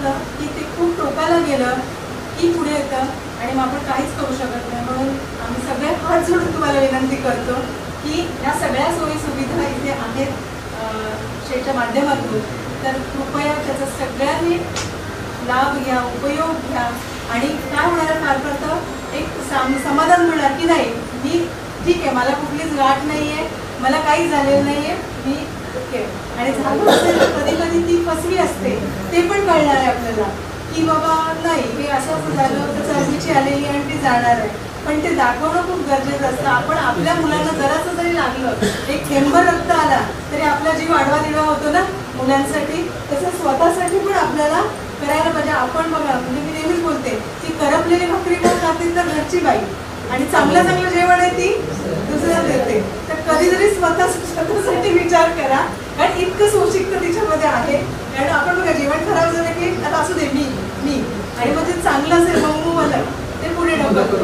समजलं की ते खूप टोकाला गेलं की पुढे येतं आणि मग आपण काहीच करू शकत नाही. म्हणून आम्ही सगळे हात जोडून तुम्हाला विनंती करतो की ह्या सगळ्या सोयी सुविधा इथे आहेत शेच्या माध्यमातून, तर कृपया त्याचा सगळ्यांनी लाभ घ्या, उपयोग घ्या. आणि काय होणार फार तर एक समाधान मिळणार की नाही, मी ठीक आहे, मला कुठलीच गाठ नाही आहे, मला काही झालेलं नाही आहे, मी ओके. आणि झालं असेल तर कधी कधी ती फसवी असते, ते पण कळणार आहे आपल्याला की बाबा नाही हे असं असं झालं तर चरबीची आलेली आणि ती जाणार आहे. पण ते दाखवणं खूप गरजेचं असतं. आपण आपल्या मुलांना जरासं जरी लागलं, एक थेंबर रक्त आला तरी आपला जीव आडवा दिवा होतो ना मुलांसाठी, तसं स्वतःसाठी पण आपल्याला करायला पाहिजे. आपण बघा, म्हणजे मी नेहमीच बोलते की करपलेली भाकरी कोण खाते तर घरची बाई, आणि चांगलं चांगलं जेवण आहे ती दुसऱ्याला देते. तर कधीतरी स्वतःसाठी विचार करा, कारण इतकं सोशिकता तिच्यामध्ये आहे. कारण आपण बघा जेवण खराब झालं की आता असू दे मी आणि मग ते चांगलं असेल मग मला ते पुढे ढकलतो.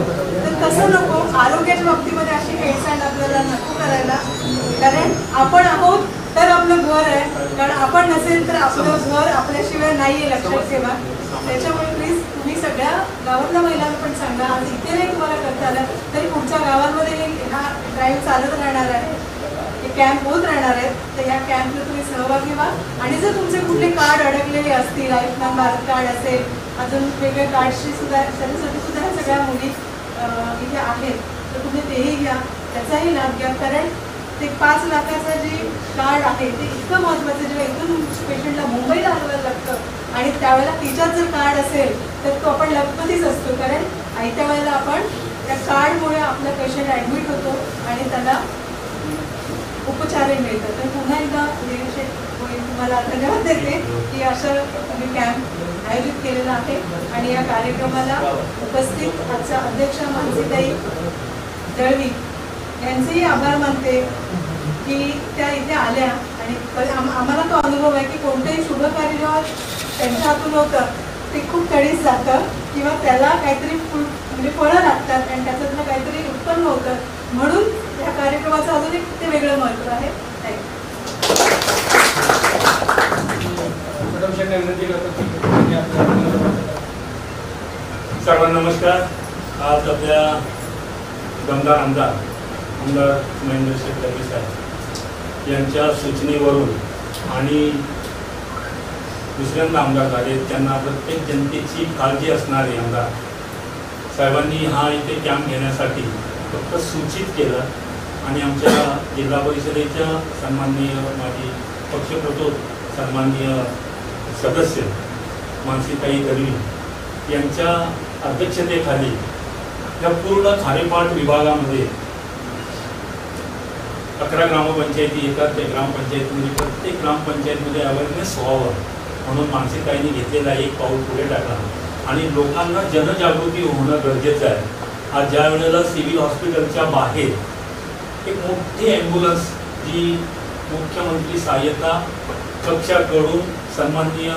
तर तसं नको, आरोग्याच्या बाबतीमध्ये अशी हेळसांड आपल्याला नको करायला. कारण आपण आहोत तर आपलं घर आहे, कारण आपण नसेल तर आपलं घर आपल्याशिवाय नाही आहे, लक्षात ठेवा. त्याच्यामुळे प्लीज तुम्ही सगळ्या गावातल्या महिलांना पण सांगा, आज इथे नाही तुम्हाला करता आलं तरी पुढच्या गावांमध्ये हा ड्राईव्ह चालत राहणार आहे, हे कॅम्प होत राहणार आहेत. तर या कॅम्पला तुम्ही सहभागी व्हा. आणि जर तुमचे कुठले कार्ड अडकलेले असतील, आयुष्यमान भारत कार्ड असेल, अजून वेगवेगळ्या कार्डशी सुद्धा त्याच्यासाठी सुद्धा ह्या सगळ्या मुली इथे आहेत, तर तुम्ही तेही घ्या, त्याचाही लाभ घ्या. कारण ते 5 लाखाचं जे कार्ड आहे ते इतकं महत्त्वाचं. जेव्हा इथून पेशंटला मुंबईला हलवायला लागतं आणि त्यावेळेला तिच्यात जर कार्ड असेल तर तो आपण लखपतीच असतो, कारण आयत्या वेळेला आपण त्या कार्डमुळे आपला पेशंट ॲडमिट होतो आणि त्याला उपचारही मिळतात. तर पुन्हा एकदा तुम्हाला धन्यवाद देते की असं तुम्ही कॅम्प आयोजित केलेला आहे. आणि या कार्यक्रमाला उपस्थित आजच्या अध्यक्ष मानसीताई दळवी यांचेही आभार मानते की त्या इथे आल्या. आणि आम्हाला तो अनुभव आहे की कोणतंही शुभ कार्य जेव्हा त्यांच्या हातून होतं ते खूप तडीच जातं किंवा त्याला काहीतरी म्हणजे फळं लागतात आणि त्याच्यातनं काहीतरी उत्पन्न होतं. म्हणून या कार्यक्रमाचं अजून एक ते वेगळं महत्त्व आहे. सर्वांना नमस्कार. आज आपल्या दमदार आमदार महेंद्र शेठ दळवी साहेब यांच्या सूचनेवरून आणि दुसऱ्यांदा आमदार झाले, त्यांना प्रत्येक जनतेची काळजी असणारे आमदार साहेबांनी हा इथे कॅम्प घेण्यासाठी फक्त सूचित केलं. आणि आमच्या जिल्हा परिषदेच्या सन्माननीय माजी पक्षप्रतोद सन्माननीय सदस्य मानसीताई दळवी यांच्या अध्यक्षतेखाली या पूर्ण खारेपाट विभागामध्ये 11 ग्रामपंचायती येतात. त्या ग्रामपंचायतीमध्ये प्रत्येक ग्रामपंचायतीमध्ये अवेअरनेस व्हावं म्हणून मानसीताईंनी घेतलेला एक पाऊल पुढे टाकला. आणि लोकांना जनजागृती होणं गरजेचं आहे. आज ज्या वेळेला सिव्हिल हॉस्पिटलच्या बाहेर एक मोठी ॲम्ब्युलन्स जी मुख्यमंत्री सहाय्यता कक्षाकडून सन्माननीय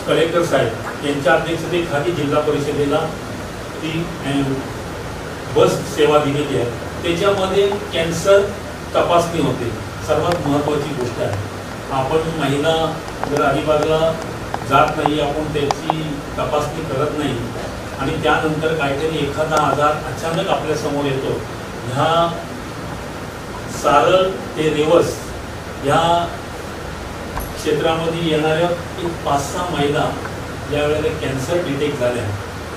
कलेक्टर साहेब यांच्या अध्यक्षतेखाली जिल्हा परिषदेला ती बस सेवा दिलेली आहे. त्याच्यामध्ये कॅन्सर तपासणी होते. सर्वात महत्त्वाची गोष्ट आहे, आपण महिला जर अलिबागला जात नाही, आपण त्याची तपासणी करत नाही आणि त्यानंतर काहीतरी एखादा आजार अचानक आपल्यासमोर येतो. ह्या सारळ ते रेवस ह्या क्षेत्रामध्ये येणाऱ्या 5-6 महिला ज्या वेळेला कॅन्सर डिटेक्ट झाल्या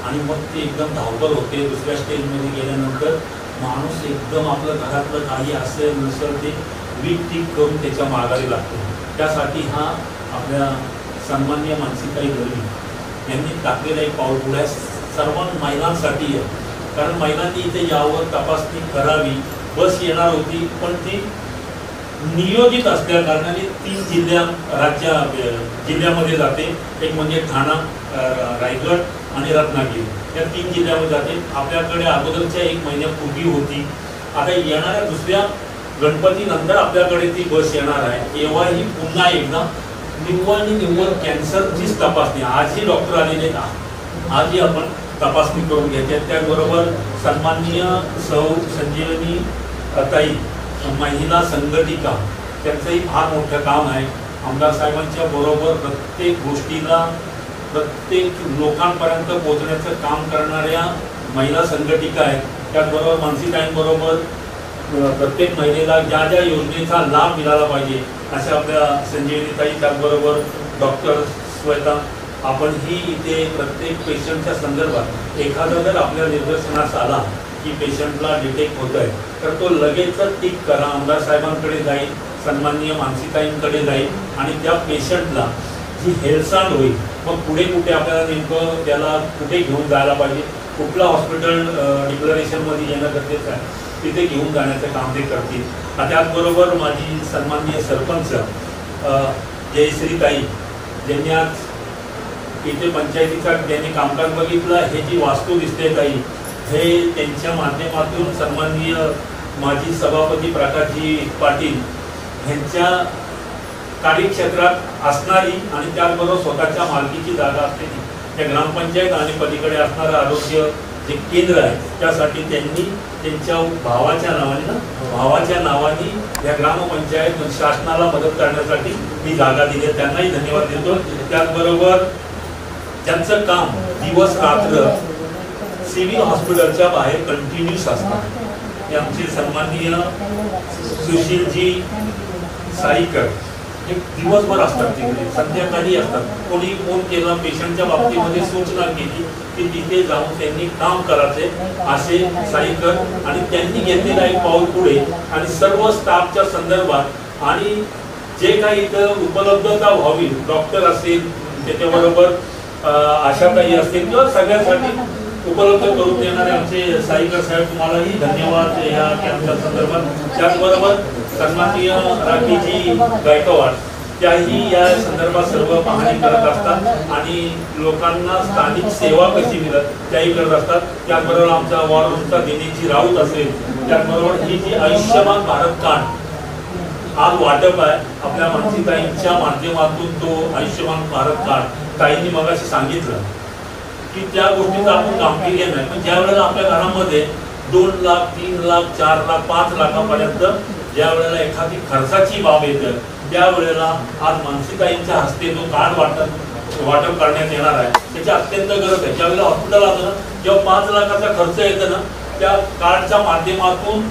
आणि मग ते एकदम धावपळ होते. दुसऱ्या स्टेजमध्ये गेल्यानंतर माणूस एकदम आपलं घरातलं काही असेल नसेल ते वीक करून त्याच्या माघारी लागतो. त्यासाठी हा आपल्या सन्माननीय मानसीताई दळवी यांनी टाकलेला एक पाऊल पुढे सर्व महिलांसाठी आहे. कारण महिलांनी इथे यावर तपासणी करावी. बस येणार होती पण ती नियोजित असल्या कारणाने 3 जिल्ह्यामध्ये जाते. एक म्हणजे ठाणा, रायगड आणि रत्नागिरी या 3 जिल्ह्यामध्ये जाते. आपल्याकडे अगोदरच्या 1 महिन्यापूर्वी होती. आता येणाऱ्या दुसऱ्या गणपती नंतर आपल्याकडे ती बस येणार आहे. तेव्हाही पुन्हा एकदा निव्वळ कॅन्सरचीच तपासणी. आजही डॉक्टर आलेले आजही आपण तपासणी करून घ्यायची. त्याचबरोबर सन्माननीय सौ संजीवनी ताई महिला संघटिका त्यांचंही फार मोठं काम आहे. आमदार साहेबांच्या बरोबर प्रत्येक गोष्टीला प्रत्येक लोकांपर्यंत पोहोचण्याचं काम करणाऱ्या महिला संघटिका आहेत. त्याचबरोबर मानसीताईंबरोबर प्रत्येक महिलेला ज्या ज्या योजनेचा लाभ मिळाला पाहिजे अशा आपल्या संजीवनीताई, त्याचबरोबर डॉक्टर श्वेता, आपण ही इथे प्रत्येक पेशंटच्या संदर्भात एखादा जर आपल्या निदर्शनास आला की पेशंटला डिटेक्ट होत आहे तर तो लगेचच टिक करा, आमदार साहेबांकडे जाईल, सन्माननीय मानसीताईंकडे जाईल आणि त्या पेशंटला जी हेळसांड होईल मग पुढे कुठे आपल्याला नेमकं त्याला कुठे घेऊन जायला पाहिजे, कुठला हॉस्पिटल डिक्लरेशनमध्ये येणं गरजेचं आहे तिथे घेऊन जाण्याचं काम ते करतील. त्याचबरोबर माझी सन्माननीय सरपंच जयश्रीताई, ज्यांनी आज इथे पंचायतीचा ज्यांनी कामकाज बघितलं, हे जी वास्तू दिसते ताई, हे त्यांच्या माध्यमातून सन्माननीय माजी सभापती प्रकाशजी पाटील यांच्या कार्यक्षेत्रात असणारी आणि त्याचबरोबर स्वतःच्या मालकीची जागा असलेली त्या ग्रामपंचायत आणि पलीकडे असणारं आरोग्य जे केंद्र आहे त्यासाठी त्यांनी त्यांच्या भावाच्या नावाने या ग्रामपंचायत शासनाला मदत करण्यासाठी ही जागा दिली आहे. त्यांनाही धन्यवाद देतो. त्याचबरोबर ज्यांचं काम दिवस रात्र सिव्हिल हॉस्पिटलच्या बाहेर कंटिन्यूस असतात ते आमचे सन्माननीय सुशीलजी साईकर, हे दिवसभर असतात तिकडे, संध्याकाळी असतात. कोणी फोन केला पेशंटच्या बाबतीमध्ये सूचना केली की तिथे जाऊन त्यांनी काम करायचे असे साईकर, आणि त्यांनी घेतलेला एक पाऊल पुढे आणि सर्व स्टाफच्या संदर्भात आणि जे काही इथं उपलब्धता व्हावी, डॉक्टर असेल, त्याच्याबरोबर आशाताई असतील किंवा सगळ्यांसाठी उपलब्ध करून देणारे आमचे साईकर साहेब, तुम्हालाही धन्यवाद या कॅम्पच्या संदर्भात. त्याचबरोबर सन्माननीय राखीजी गायकवाड, त्याही या संदर्भात सर्व पाहणी करत असतात आणि लोकांना स्थानिक सेवा कशी मिळत त्याही करत असतात. त्याचबरोबर आमचा वॉर रूमचा दिनेशजी राऊत असेल, त्याचबरोबर ही जी आयुष्यमान भारत कार्ड आज वाटप आहे आपल्या मानसीताईंच्या माध्यमातून, तो आयुष्यमान भारत कार्ड ताईंनी मगाशी सांगितलं की त्या गोष्टीचं आपण गांभीर्य नाही, पण ज्या वेळेला आपल्या घरामध्ये 2 लाख 3 लाख 4 लाख 5 लाखापर्यंत ज्या वेळेला एखादी खर्चाची बाब येते त्यावेळेला आज मानसीताईंच्या हस्ते जो कार्ड वाटप करण्यात येणार आहे त्याची अत्यंत गरज आहे. ज्यावेळेला हॉस्पिटल असतं ना, जेव्हा 5 लाखाचा खर्च येतो ना, त्या कार्डच्या माध्यमातून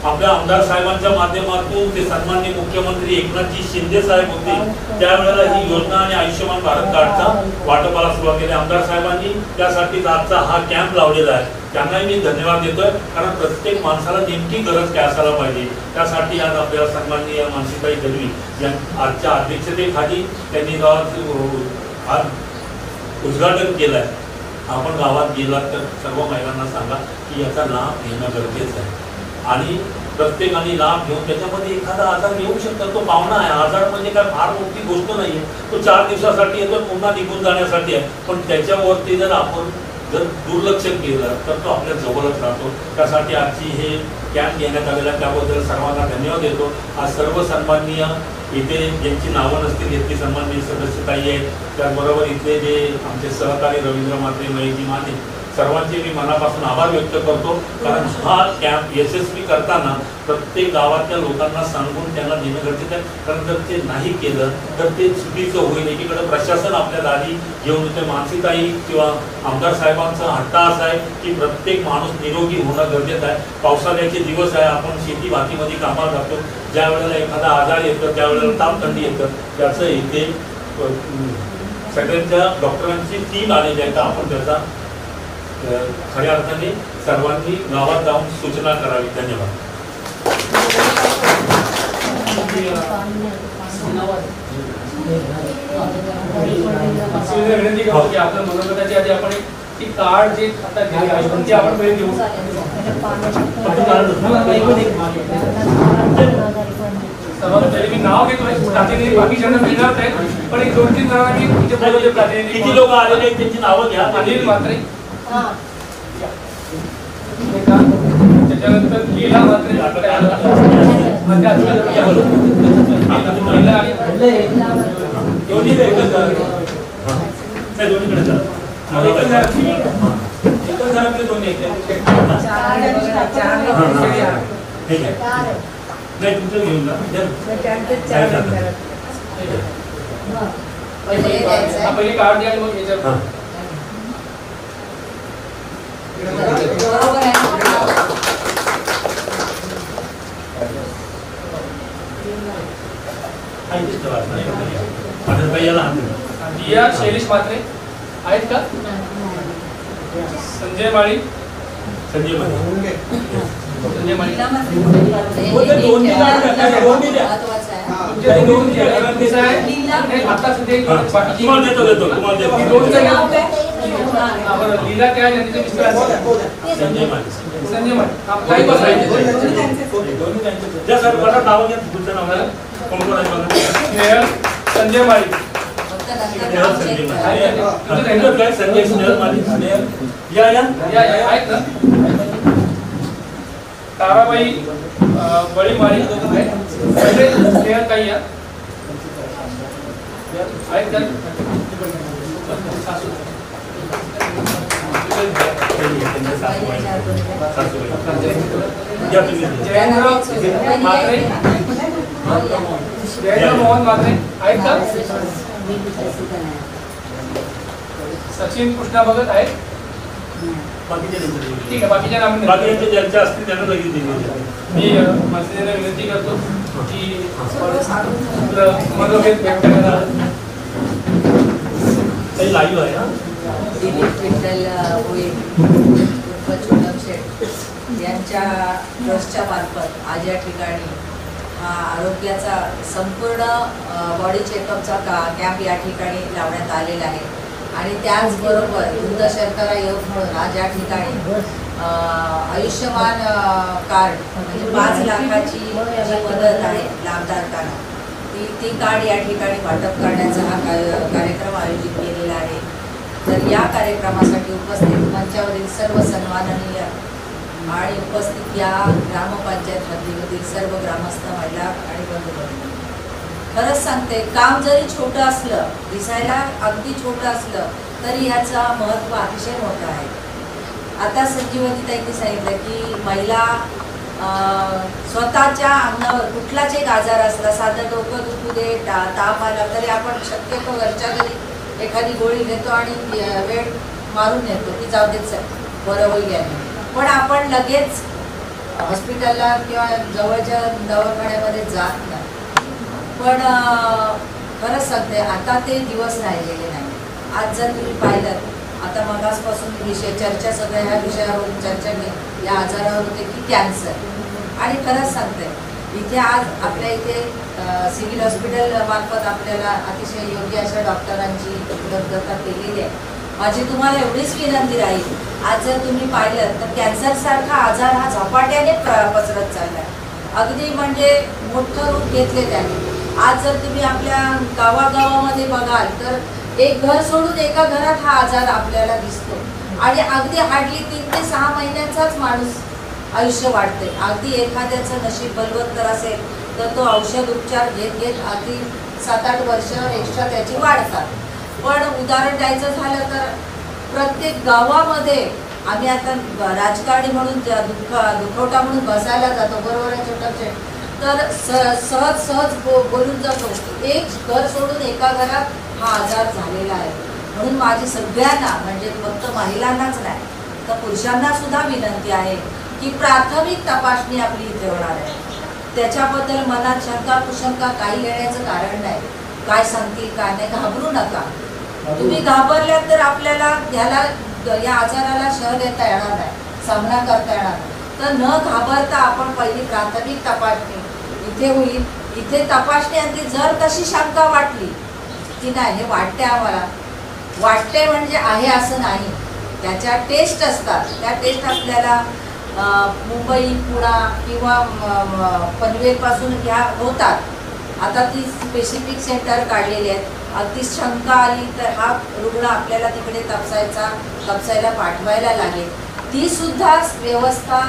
आपल्या आमदार साहेबांच्या माध्यमातून ते सन्माननीय मुख्यमंत्री एकनाथजी शिंदे साहेब होते त्यावेळेला ही योजना आणि आयुष्यमान भारत कार्डचा वाटपाला सुरुवात केली आमदार साहेबांनी. त्यासाठी आजचा हा कॅम्प लावलेला आहे, त्यांनाही मी धन्यवाद देतोय. कारण प्रत्येक माणसाला नेमकी गरज काय असायला पाहिजे त्यासाठी आज आपल्या सन्माननीय मानसीताई दलवी या आजच्या अध्यक्षतेखाली त्यांनी आज उद्घाटन केलं आहे. आपण गावात गेलात तर सर्व महिलांना सांगा की याचा लाभ घेणं गरजेचं आहे आणि प्रत्येकाने लाभ घेऊन त्याच्यामध्ये एखादा आजार येऊ शकतो, तो पाहुणा आहे. आजार म्हणजे काय फार मोठी गोष्ट नाही आहे, तो 4 दिवसासाठी येतो, पुन्हा निघून जाण्यासाठी आहे. पण त्याच्यावरती जर आपण दुर्लक्ष केलं तर तो आपल्या जवळच राहतो. त्यासाठी आजची हे कॅम्प घेण्यात आलेला त्याबद्दल सर्वांना धन्यवाद देतो. आज सर्व सन्माननीय इथे ज्यांची नावं नसतील इथली सन्माननीय सदस्यताई आहेत, त्याचबरोबर इथले जे आमचे सहकारी रवींद्र मात्रे, महेशजी माने, सर्वांचे मी मनापासून आभार व्यक्त करतो. कारण हा कॅम्प यशस्वी करताना प्रत्येक गावातल्या लोकांना सांगून त्यांना देणं गरजेचं आहे. कारण जर ते नाही केलं तर ते चुकीचं होईल. एकीकडे प्रशासन आपल्या दारी घेऊन येते. मानसीताई किंवा आमदार साहेबांचा हट्टा असा आहे की प्रत्येक माणूस निरोगी होणं गरजेचं आहे. पावसाळ्याचे दिवस आहे, आपण शेती भातीमध्ये कामाला जातो, ज्या वेळेला एखादा आजार येतं त्यावेळेला ताप थंडी येतं, त्याचं इथे सगळ्यांच्या डॉक्टरांची टीम आलेली आहे. तर आपण त्याचा खऱ्या अर्थाने सर्वांनी गावात जाऊन सूचना करावी. धन्यवाद. विनंती करतो की आपल्या मनोगताच्या आधी आपण ती कार्ड जे आता ते आपण पहिले घेऊ. सर्वात पहिले मी नाव घेतोय, प्रातिनिधिक बाकीच्यांना मिळणार नाहीत, पण 1-2-3 जणांना मी इथे बोलवते. प्रातिनिधिक किती लोक आलेले आहेत त्यांची नावं घ्या. अनिल म्हात्रे, त्याच्यानंतर लीला म्हात्रे, दोन्ही एकच घरातले दोन्ही नाही तुमचं घेऊन जा. पहिले कार्ड द्या आणि मग याच्यावर. हां बरोबर आहे. दिया शैलेश म्हात्रे आहेत का? संजय माळी. संजय माळी. संजय माळी. महत्वाचं आहे. तुमचे दोन दिवस आहे आता सध्या बाकीची तुम्हाला देतो तुम्हाला देतो. दोनचं घ्या. बरं लीला काय आहे त्यांचे मिस्टर आहेत? संजय माळी. संजय माळी. काही बसायचे द्या सर बघा नाव घ्या तुमचं नाव आहे स्नेहल संजय माळी. फक्त नंतर स्नेहल नाव संजय check माळी. करा. तुमचं काय संजय स्नेहल माळी. स्नेहल या या या आहेत ना? ताराबाई बळी माळी आहेत. पहिले स्नेहल काही या आहेत का? सासू. जयेंद्र म्हात्रे. जयेंद्र मोहन म्हात्रे आहेत का? सचिन कृष्णा भगत आहेत. ठीक आहे बाकीच्या नावांनी बाकीचे ज्यांच्या असतील त्यांना लगेच दिली. मी माणसांना विनंती करतो की आपलं मनोभेद व्यक्त करा. काही लाईव्ह आहे हा. दिलीप विठ्ठल होईल छोटम शेठ यांच्या ट्रस्टच्या मार्फत आज या ठिकाणी हा आरोग्याचा संपूर्ण बॉडी चेकअपचा कॅम्प या ठिकाणी लावण्यात आलेला आहे. आणि त्याचबरोबर वृद्ध शर्करा योग म्हणून आज या ठिकाणी आयुष्यमान कार्ड म्हणजे 5 लाखाची जी मदत आहे लाभधारकांना ती कार्ड या ठिकाणी वाटप करण्याचा हा कार्यक्रम आयोजित केलेला आहे. तर या कार्यक्रमासाठी उपस्थित मंचावरील सर्व सन्माननीय आणि उपस्थित या ग्रामपंचायत हद्दीमधील सर्व ग्रामस्थ महिला आणि बंधू खरंच सांगते काम जरी छोटं असलं दिसायला अगदी छोटं असलं तरी याचं महत्त्व अतिशय मोठं आहे. आता संजीवनी ताईंनी सांगितलं की महिला स्वतःच्या अंगावर कुठलाच एक आजार असला साधं डोकं दुखू दे ताप आला तरी आपण शक्यतो घरच्या घरी एखादी गोळी घेतो आणि वेळ मारून येतो की जाऊ देत बरं होईल याने. पण आपण लगेच हॉस्पिटलला किंवा जवळच्या दवाखान्यामध्ये जात नाही. पण खरंच सांगते आता ते दिवस राहिलेले नाही. आज जर तुम्ही पाहिलं आता मगासपासून विषय चर्चा सगळ्या ह्या विषयावरून चर्चा या आजारावर होते की कॅन्सर. आणि खरंच सांगते इथे आज आपल्या इथे सिव्हिल हॉस्पिटल मार्फत आपल्याला अतिशय योग्य अशा डॉक्टरांची उपलब्धता केलेली आहे. माझी तुम्हाला एवढीच विनंती राहील आज जर तुम्ही पाहिलं तर कॅन्सरसारखा आजार हा झपाट्याने पसरत चालला आहे. अगदी म्हणजे मोठं रूप घेतले त्याने. आज जर तुम्ही आपल्या गावागावामध्ये बघाल तर एक घर सोडून एका घरात हा आजार आपल्याला दिसतो. आणि अगदी हार्डली 3 ते 6 महिन्यांचाच माणूस आयुष्य वाढते. अगदी एखाद्याचं नशीब बलवत्तर असेल तर तो औषध उपचार घेत घेत अगदी 7-8 वर्ष एक्स्ट्रा त्याची वाढतात. पण उदाहरण द्यायचं झालं तर प्रत्येक गावामध्ये आम्ही आता राजकारणी म्हणून दुखवटा म्हणून बसायला जातो बरोबर आहे छोटं. तर सहज बोलून जातो एक घर सोडून एका घरात हा आजार झालेला आहे. म्हणून माझी सगळ्यांना म्हणजे फक्त महिलांनाच नाही तर पुरुषांना सुद्धा विनंती आहे की प्राथमिक तपासणी आपली इथे होणार आहे. त्याच्याबद्दल मनात शंका कुशंका काही येण्याचं कारण नाही. काय सांगतील काय नाही घाबरू नका. तुम्ही घाबरल्यात तर आपल्याला या आजाराला शह देता येणार नाही सामना करता येणार नाही. तर न घाबरता आपण पहिली प्राथमिक तपासणी इथे होईल. इथे तपासणी आणि जर तशी शंका वाटली की नाही हे वाटते आम्हाला वाटते म्हणजे आहे असं नाही. त्याच्या टेस्ट असतात. त्या टेस्ट आपल्याला मुंबई पुणा किंवा पनवेलपासून ह्या होतात. आता ती स्पेसिफिक सेंटर काढलेली आहेत. अगदी शंका आली तर हा रुग्ण आपल्याला तिकडे तपासायला पाठवायला लागेल. ती सुद्धा व्यवस्था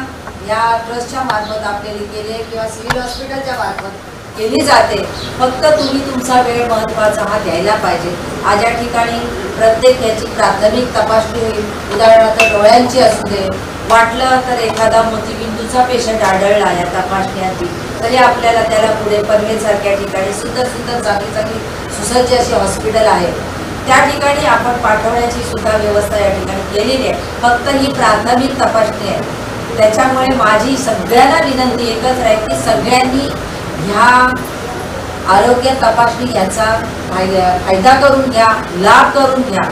या ट्रस्टच्या मार्फत आपल्याला केली आहे किंवा सिव्हिल हॉस्पिटलच्या मार्फत केली जाते. फक्त तुम्ही तुमचा वेळ महत्त्वाचा हा द्यायला पाहिजे. आज या ठिकाणी प्रत्येक याची प्राथमिक तपासणी होईल. उदाहरणार्थ डोळ्यांची असू दे वाटलं तर एखादा मोतीबिंदूचा पेशंट आढळला या तपासण्यात तरी आपल्याला त्याला पुढे पनवेलसारख्या ठिकाणी सुंदर चांगली चांगली सुसज्ज अशी हॉस्पिटल आहे, त्या ठिकाणी आपण पाठवण्याची सुद्धा व्यवस्था या ठिकाणी केलेली आहे. फक्त ही प्राथमिक तपासणी आहे. त्याच्यामुळे माझी सगळ्यांना विनंती एकच आहे की सगळ्यांनी ह्या आरोग्य तपासणी याचा फायदा करून घ्या, लाभ करून घ्या,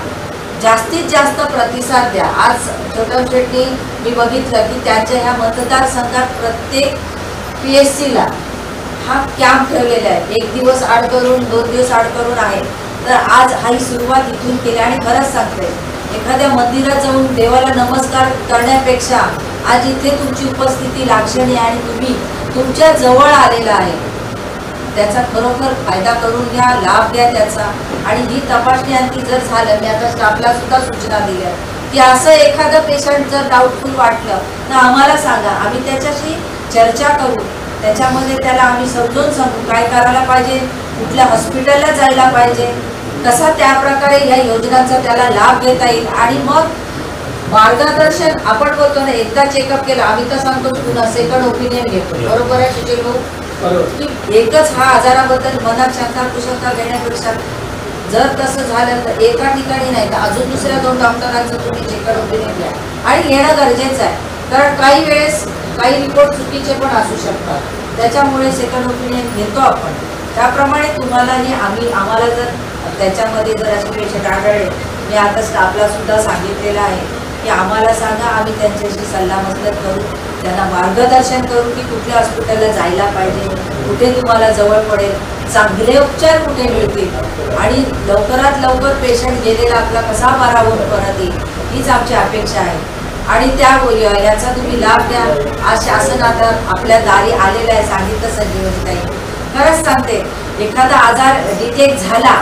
जास्तीत जास्त प्रतिसाद द्या. आज छोटम शेट्टी मी बघितलं की त्यांच्या ह्या मतदारसंघात प्रत्येक PSCला हा कॅम्प ठेवलेला आहे. 1 दिवस आड करून 2 दिवस आड करून आहे. तर आज ही सुरुवात इथून केली आणि खरंच सांगते, एखाद्या मंदिरात जाऊन देवाला नमस्कार करण्यापेक्षा आज इथे तुमची उपस्थिती लाक्षणीय आणि तुम्ही तुमच्या जवळ आलेला आहे, त्याचा खरोखर फायदा करून घ्या, लाभ द्या त्याचा. आणि ही तपासणी आणखी जर झालं, मी आता स्टाफला सुद्धा सूचना दिल्या की असं एखादं पेशंट जर डाऊटफुल वाटलं तर आम्हाला सांगा, आम्ही त्याच्याशी चर्चा करू, त्याच्यामध्ये त्याला आम्ही समजून सांगू काय करायला पाहिजे, कुठल्या हॉस्पिटलला जायला पाहिजे, कसा त्याप्रकारे ह्या योजनांचा त्याला लाभ घेता येईल. आणि मग मार्गदर्शन आपण बोलतो ना, एकदा चेकअप केलं, आम्ही तर सांगतो पुन्हा सेकंड ओपिनियन घेतो. बरोबर आहे सुशील भाऊ? की एकच हा आजाराबद्दल मनात शंका कुशंका घेण्यापेक्षा जर तसं झालं तर एका ठिकाणी नाही तर अजून दुसऱ्या 2 डॉक्टरांचं तुम्ही सेकंड ओपिनियन घ्या. आणि घेणं गरजेचं आहे, कारण काही वेळेस काही रिपोर्ट चुकीचे पण असू शकतात. त्याच्यामुळे सेकंड ओपिनियन घेतो आपण. त्याप्रमाणे तुम्हालाही आम्हाला जर त्याच्यामध्ये जर असे पेशंट आढळले, मी आता स्टाफला सुद्धा सांगितलेलं आहे की आम्हाला सांगा, आम्ही त्यांच्याशी सल्लामसलत करू, त्यांना मार्गदर्शन करू की कुठल्या हॉस्पिटलला जायला पाहिजे, कुठे तुम्हाला जवळ पडेल, चांगले उपचार कुठे मिळतील आणि लवकरात लवकर पेशंट गेलेला आपला कसा बरा होऊन परत येईल, हीच आमची अपेक्षा आहे. आणि त्या याचा तुम्ही लाभ द्या. आज शासन आता आपल्या दारी आलेलं आहे, सांगितलं संजीवनीताई. खरंच सांगते, एखादा आजार डिटेक्ट झाला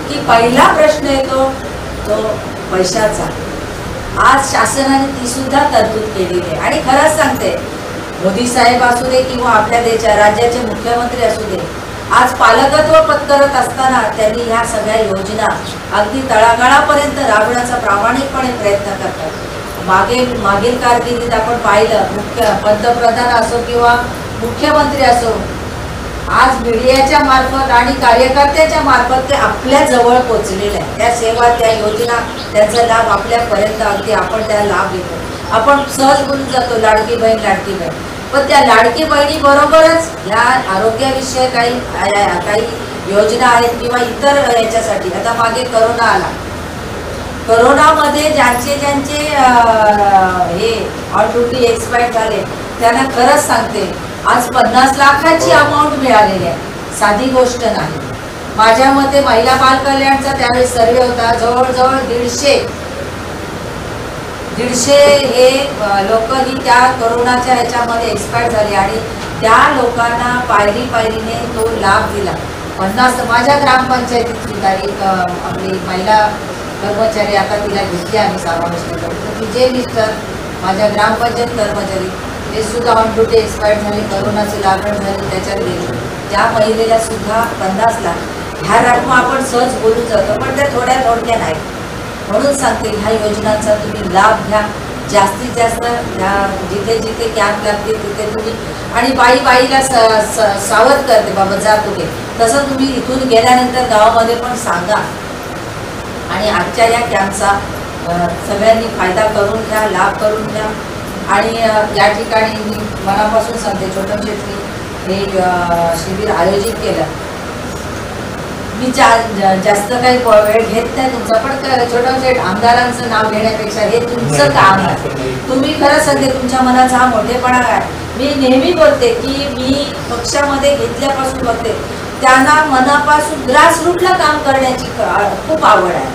की पहिला प्रश्न येतो तो पैशाचा. आज शासनाने ती सुद्धा तरतूद केलेली आहे. आणि खरंच सांगते, मोदी साहेब असू दे किंवा आपल्या राज्याचे मुख्यमंत्री असू दे, आज पालकत्व पत्करत असताना त्यांनी ह्या सगळ्या योजना अगदी तळागाळापर्यंत राबवण्याचा प्रामाणिकपणे प्रयत्न करतात. मागील कारकिर्दीत आपण पाहिलं, पंतप्रधान असो किंवा मुख्यमंत्री असो, आज मीडियाच्या मार्फत आणि कार्यकर्त्याच्या मार्फत ते आपल्या जवळ पोचलेले आहे. त्या सेवा, त्या योजना, त्याचा लाभ आपल्यापर्यंत अगदी आपण त्या लाभ घेतो. आपण सहज बोलून जातो लाडकी बहीण लाडकी बहीण, पण त्या लाडकी बहिणी बरोबरच ह्या आरोग्याविषयी काही योजना आहेत किंवा इतर याच्यासाठी. आता मागे करोना आला, करोनामध्ये ज्यांचे हे ऑन ड्युटी एक्सपायर झाले त्यांना खरंच सांगते, आज 50 लाखाची अमाऊंट मिळालेली आहे, साधी गोष्ट नाही. माझ्या मते महिला बाल कल्याणचा त्यावेळेस सर्वे होता, जवळजवळ 150 हे लोक ही त्या करोनाच्या ह्याच्यामध्ये एक्सपायर झाले आणि त्या लोकांना पायरीने तो लाभ दिला. 50 माझ्या ग्रामपंचायतीतली तारीख आपली महिला कर्मचारी, आता तिला घेतली आम्ही समावेश केला, तर तिचे मिस्टर माझ्या ग्रामपंचायत कर्मचारी ते सुद्धा ऑन ड्युटी एक्सपायर झाले, करोनाची लागण झाली, त्याच्यात गेले. त्या महिलेला सुद्धा 50 लाख. ह्या रक्कम आपण सहज बोलून जातो, पण त्या थोड्या नाही. म्हणून सांगते, ह्या योजनांचा तुम्ही लाभ घ्या. जास्तीत जास्त ह्या जिथे कॅम्प लागतील तिथे तुम्ही, आणि बाईला सावध करते, बाबा जा कुठे, तसं तुम्ही इथून गेल्यानंतर गावामध्ये पण सांगा. आणि आजच्या या कॅम्पचा सगळ्यांनी फायदा करून घ्या, लाभ करून घ्या. आणि या ठिकाणी मी मनापासून सांगते, छोटम शेट्टी हे शिबिर आयोजित केलं. मी जास्त काही वेळ घेत नाही तुमचा, पण छोटम शेट आमदारांचं नाव घेण्यापेक्षा हे तुमचं काम आहे. तुम्ही खरं सांगते, तुमच्या मनाचा हा मोठेपणा आहे. मी नेहमी बोलते की मी पक्षामध्ये घेतल्यापासून बघते त्यांना मनापासून ग्रासरूटला काम करण्याची खूप आवड आहे.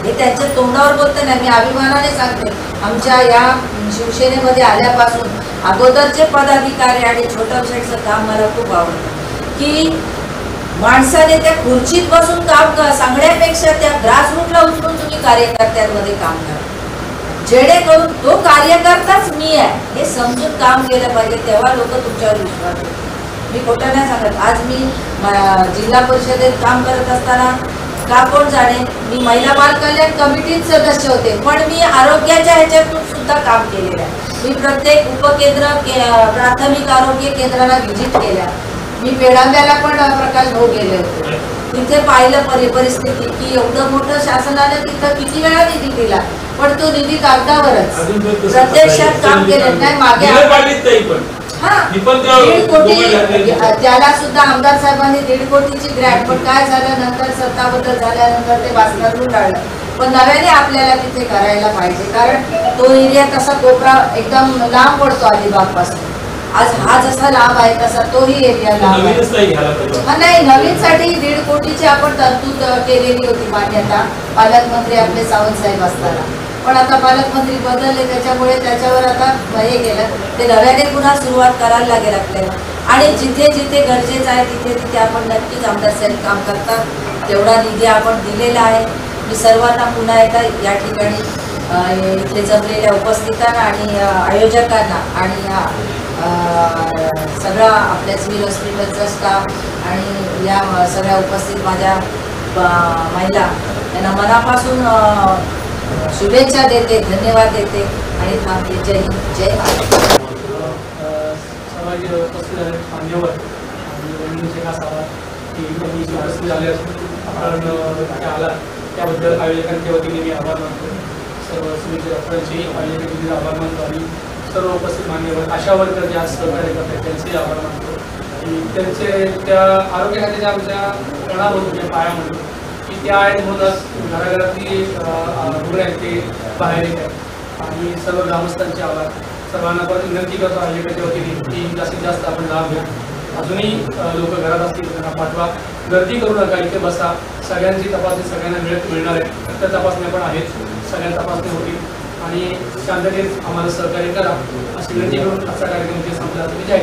हे त्यांच्या तोंडावर बोलते नाही, मी अभिमानाने सांगते. आमच्या या शिवसेनेमध्ये आल्यापासून अगोदरचे पदाधिकारी आणि छोटम शेठचं काम मला खूप आवडतं की माणसाने त्या खुर्चीत बसून काम सांगण्यापेक्षा त्या ग्रासरूटला उचलून तुम्ही कार्यकर्त्यांमध्ये काम करा, जेणेकरून तो कार्यकर्ताच मी आहे हे समजून काम केलं पाहिजे. तेव्हा लोक तुमच्यावर विश्वास ठेवतात. मी खोटं नाही सांगत. आज मी जिल्हा परिषदेत काम करत असताना का कोण जाणे, मी महिला बाल कल्याण कमिटीत सदस्य होते, पण मी आरोग्याच्या ह्याच्यातून सुद्धा काम केलेलं आहे. मी प्रत्येक उपकेंद्र प्राथमिक आरोग्य केंद्राला व्हिजिट केल्या. मी पेडांब्याला पण प्रकाश भाऊ गेले होते. तिथे पाहिलं परिस्थिती की एवढं मोठं शासनाने तिथं किती वेळा निधी दिला, पण तो निधी कागदावरच, प्रत्यक्षात काम केलं नाही. मागे हा 1.5 कोटी त्याला सुद्धा आमदार साहेबांनी 1.5 कोटीची ग्रँट, पण काय झालं नंतर सत्ता बदल झाल्यानंतर ते भास्कर टाळलं. पण नव्याने आपल्याला तिथे करायला पाहिजे, कारण तो एरिया तसा कोपरा एकदम लांब पडतो अलिबाग पासून. आज हा जसा लांब आहे तसा तोही एरिया लांब आहे. नाही, नवीनसाठी 1.5 कोटीची आपण तरतूद केलेली होती मान्यता, पालकमंत्री आपले सावंत साहेब असताना. पण आता पालकमंत्री बदलले, त्याच्यामुळे त्याच्यावर आता हे केलं, ते नव्याने पुन्हा सुरुवात करायला लागेल आपल्याला. आणि जिथे जिथे गरजेचं आहे तिथे तिथे आपण नक्कीच आमदार साहेब काम करतात. तेवढा निधी आपण दिलेला आहे. मी सर्वांना पुन्हा एकदा या ठिकाणी इथे जमलेल्या उपस्थितांना आणि आयोजकांना आणि सगळा आपल्या सिव्हिल हॉस्पिटलचा स्टाफ आणि या सगळ्या उपस्थित माझ्या महिला यांना मनापासून शुभेच्छा देते, धन्यवाद देते आणि थांबते. जय हिंद, जय महाराष्ट्र. समाज उपस्थित झाले मान्यवर आणि जे असावा की त्यांनी उपस्थित झाले आपण आला त्याबद्दल आयोजकांच्या वतीने मी आभार मानतो. सर्व सुविधा डॉक्टरांचे आयोजकांचे आभार मानतो आणि सर्व उपस्थित मान्यवर आशा वर्कर जे आज सहकार्य करतात त्यांचे आभार मानतो. आणि त्यांचे त्या आरोग्य खात्याच्या आमच्या प्रणामधून त्या पायामधून की त्या आहेत म्हणूनच घराघरातली रुग्ण आहेत ते बाहेर येत आहेत. आणि सर्व ग्रामस्थांचे आभार. सर्वांना पण विनंती करतो आयोजकांच्या वतीने की जास्तीत जास्त आपण लाभ घ्या. अजूनही लोक घरात असतील त्यांना पाठवा, गर्दी करू नका, इथे बसा. सगळ्यांची तपासणी सगळ्यांना मिळणार आहे. इतर तपासण्या पण आहेत, सगळ्या तपासण्या होतील आणि शांततेत आम्हाला सहकार्य करा अशी विनंती करून आजचा कार्यक्रम इथे संपला. तुम्ही जय.